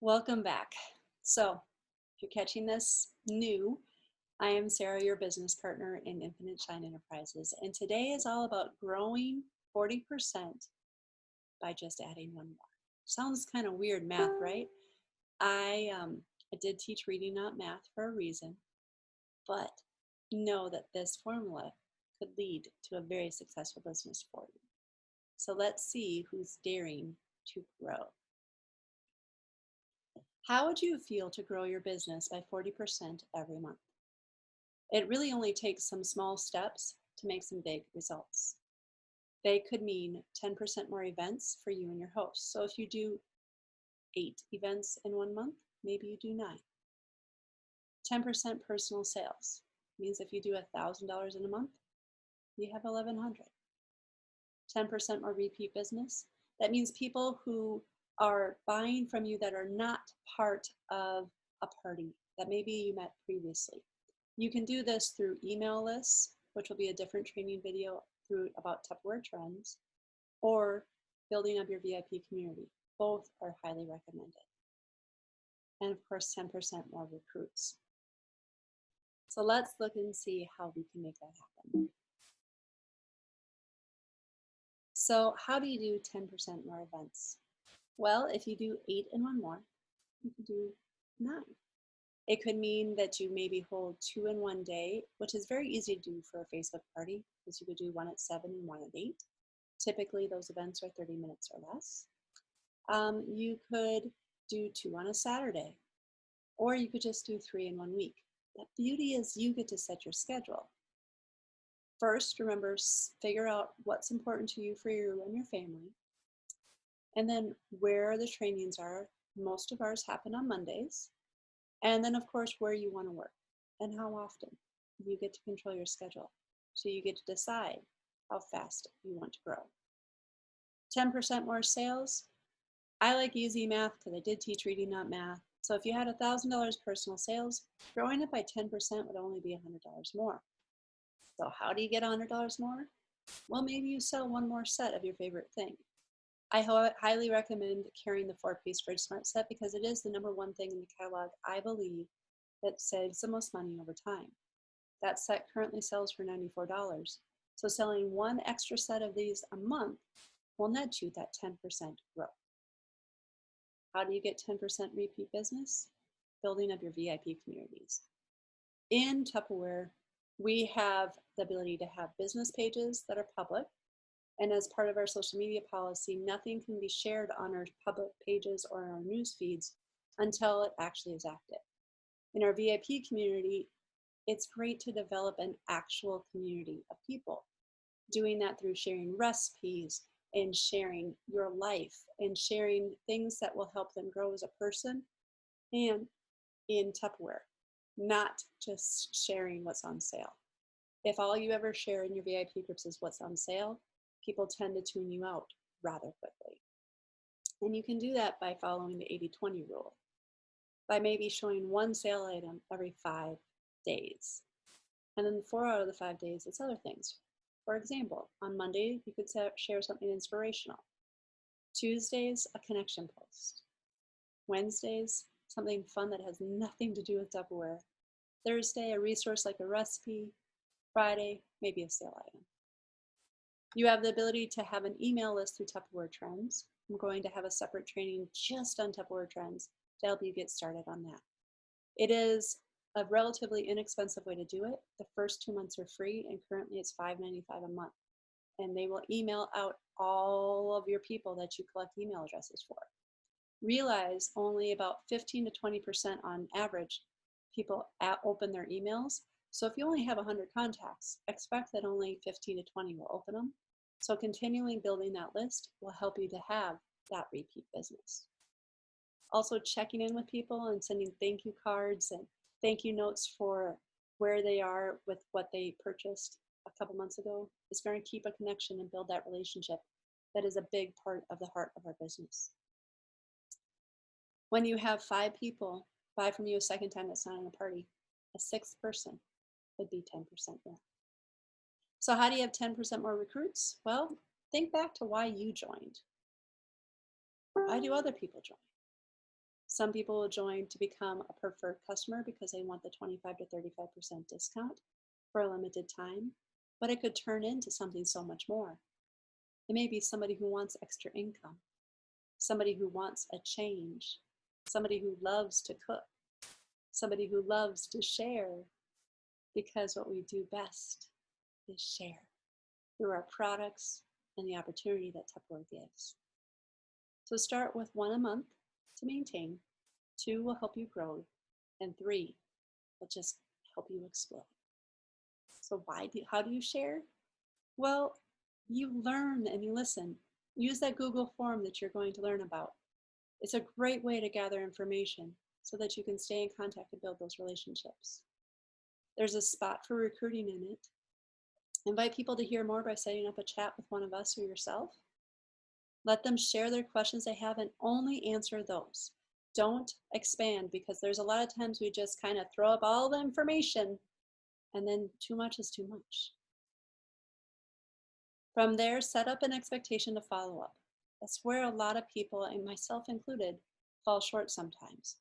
Welcome back. So, if you're catching this new, I am Sarah, your business partner in Infinite Shine Enterprises, and today is all about growing 40% by just adding one more. Sounds kind of weird math, right? I did teach reading, not math, for a reason, but know that this formula could lead to a very successful business for you. So let's see who's daring to grow. How would you feel to grow your business by 40% every month? It really only takes some small steps to make some big results. They could mean 10% more events for you and your host. So if you do 8 events in 1 month, maybe you do 9. 10% personal sales means if you do $1,000 in a month, you have 1,100. 10% more repeat business. That means people who are buying from you that are not part of a party that maybe you met previously. You can do this through email lists, which will be a different training video through about Tupperware trends, or building up your VIP community. Both are highly recommended. And of course, 10% more recruits. So let's look and see how we can make that happen. So how do you do 10% more events? Well, if you do 8 and 1 more, you can do 9. It could mean that you maybe hold 2 in 1 day, which is very easy to do for a Facebook party, because you could do 1 at 7 and 1 at 8. Typically, those events are 30 minutes or less. You could do 2 on a Saturday, or you could just do 3 in 1 week. The beauty is you get to set your schedule. First, remember, figure out what's important to you for you and your family. And then where the trainings are. Most of ours happen on Mondays. And then, of course, where you want to work and how often. You get to control your schedule. So you get to decide how fast you want to grow. 10% more sales. I like easy math because I did teach reading, not math. So if you had $1,000 personal sales, growing it by 10% would only be $100 more. So how do you get $100 more? Well, maybe you sell 1 more set of your favorite thing. I highly recommend carrying the 4-piece Fridge Smart set because it is the #1 thing in the catalog, I believe, that saves the most money over time. That set currently sells for $94. So selling 1 extra set of these a month will net you that 10% growth. How do you get 10% repeat business? Building up your VIP communities. In Tupperware, we have the ability to have business pages that are public. And as part of our social media policy, nothing can be shared on our public pages or our news feeds until it actually is active. In our VIP community, it's great to develop an actual community of people. Doing that through sharing recipes and sharing your life and sharing things that will help them grow as a person and in Tupperware, not just sharing what's on sale. If all you ever share in your VIP groups is what's on sale, people tend to tune you out rather quickly. And you can do that by following the 80-20 rule, by maybe showing 1 sale item every 5 days. And then 4 out of the 5 days, it's other things. For example, on Monday, you could share something inspirational. Tuesdays, a connection post. Wednesdays, something fun that has nothing to do with Tupperware. Thursday, a resource like a recipe. Friday, maybe a sale item. You have the ability to have an email list through Tupperware Trends. I'm going to have a separate training just on Tupperware Trends to help you get started on that. It is a relatively inexpensive way to do it. The first 2 months are free, and currently it's $5.95 a month. And they will email out all of your people that you collect email addresses for. Realize only about 15 to 20% on average people open their emails. So if you only have 100 contacts, expect that only 15 to 20 will open them. So continually building that list will help you to have that repeat business. Also checking in with people and sending thank you cards and thank you notes for where they are with what they purchased a couple months ago is going to keep a connection and build that relationship that is a big part of the heart of our business. When you have 5 people buy from you a second time that's not in a party, a 6th person would be 10% more. So how do you have 10% more recruits? Well, think back to why you joined. Why do other people join? Some people will join to become a preferred customer because they want the 25 to 35% discount for a limited time, but it could turn into something so much more. It may be somebody who wants extra income, somebody who wants a change, somebody who loves to cook, somebody who loves to share, because what we do best is share through our products and the opportunity that Tupperware gives. So start with 1 a month to maintain, 2 will help you grow, and 3 will just help you explode. So how do you share? Well, you learn and you listen. Use that Google form that you're going to learn about. It's a great way to gather information so that you can stay in contact and build those relationships. There's a spot for recruiting in it. Invite people to hear more by setting up a chat with one of us or yourself. Let them share their questions they have and only answer those. Don't expand, because there's a lot of times we just kind of throw up all the information and then too much is too much. From there, set up an expectation to follow up. That's where a lot of people, and myself included, fall short sometimes.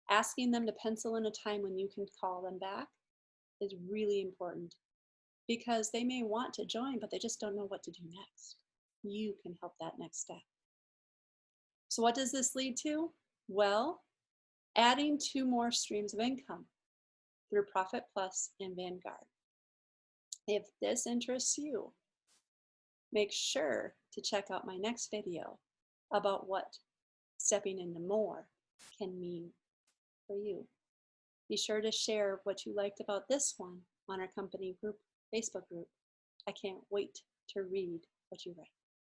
Asking them to pencil in a time when you can call them back is really important, because they may want to join, but they just don't know what to do next. You can help that next step. So what does this lead to? Well, adding 2 more streams of income through Profit Plus and Vanguard. If this interests you, make sure to check out my next video about what stepping into more can mean for you. Be sure to share what you liked about this one on our company group, Facebook group. I can't wait to read what you write.